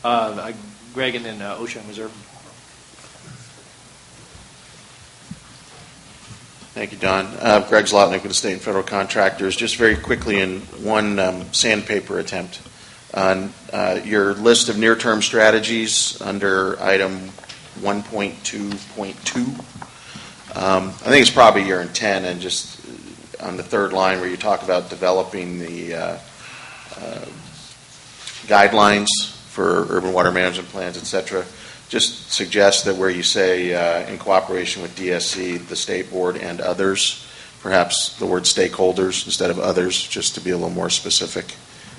Greg and then OSHA Reserve. Thank you, Don. Greg Zlotnick with the State and Federal Contractors. Just very quickly in one sandpaper attempt on your list of near-term strategies under item 1.2.2. I think it's probably your intent, and just on the third line where you talk about developing the guidelines for urban water management plans, et cetera, just suggest that where you say in cooperation with DSC, the State Board, and others, perhaps the word stakeholders instead of others, just to be a little more specific.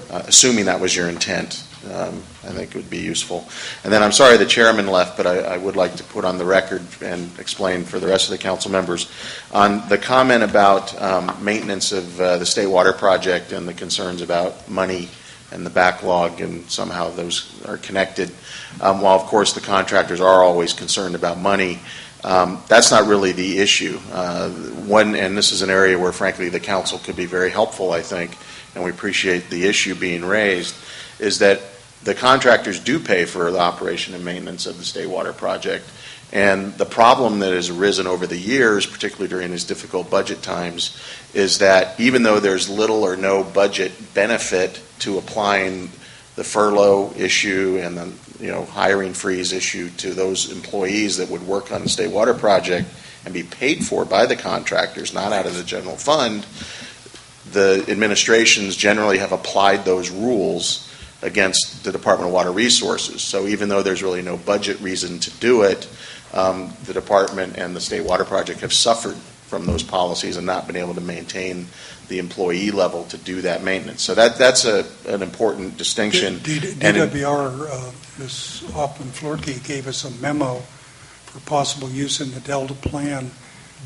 Assuming that was your intent, I think it would be useful. And then I'm sorry the chairman left, but I would like to put on the record and explain for the rest of the council members on the comment about maintenance of the State Water Project and the concerns about money and the backlog, and somehow those are connected. While, of course, the contractors are always concerned about money, that's not really the issue. And this is an area where, frankly, the council could be very helpful, I think, and we appreciate the issue being raised, is that the contractors do pay for the operation and maintenance of the State Water Project. And the problem that has arisen over the years, particularly during these difficult budget times, is that even though there's little or no budget benefit to applying the furlough issue and the hiring freeze issue to those employees that would work on the State Water Project and be paid for by the contractors, not out of the general fund, the administrations generally have applied those rules against the Department of Water Resources. So even though there's really no budget reason to do it, the department and the State Water Project have suffered from those policies and not been able to maintain the employee level to do that maintenance. So that's an important distinction. DWR, Ms. Hoffman-Florkey, gave us a memo for possible use in the Delta plan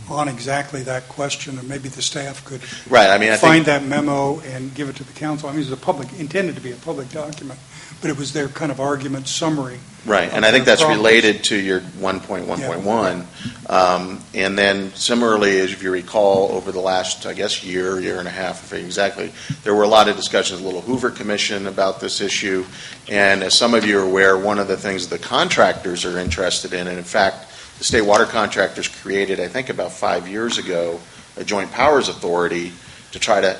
on exactly that question, and maybe the staff could find that memo and give it to the council. I mean, it's intended to be a public document, but it was their kind of argument summary. Right, and I think that's related to your 1.1.1. And then similarly, as if you recall, over the last, I guess, year and a half, exactly, there were a lot of discussions, a little Hoover Commission about this issue. And as some of you are aware, one of the things the contractors are interested in, and in fact, the State Water Contractors created, I think about 5 years ago, a Joint Powers Authority to try to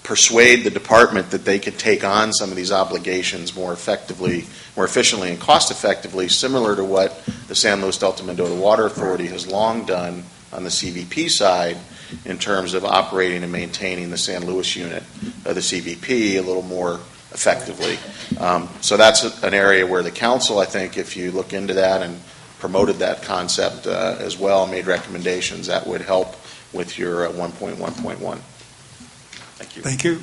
persuade the department that they could take on some of these obligations more effectively, more efficiently, and cost effectively, similar to what the San Luis Delta Mendota Water Authority has long done on the CVP side in terms of operating and maintaining the San Luis unit of the CVP a little more effectively. So that's an area where the council, I think, if you look into that and promoted that concept as well, made recommendations, that would help with your 1.1.1. Thank you. Thank you.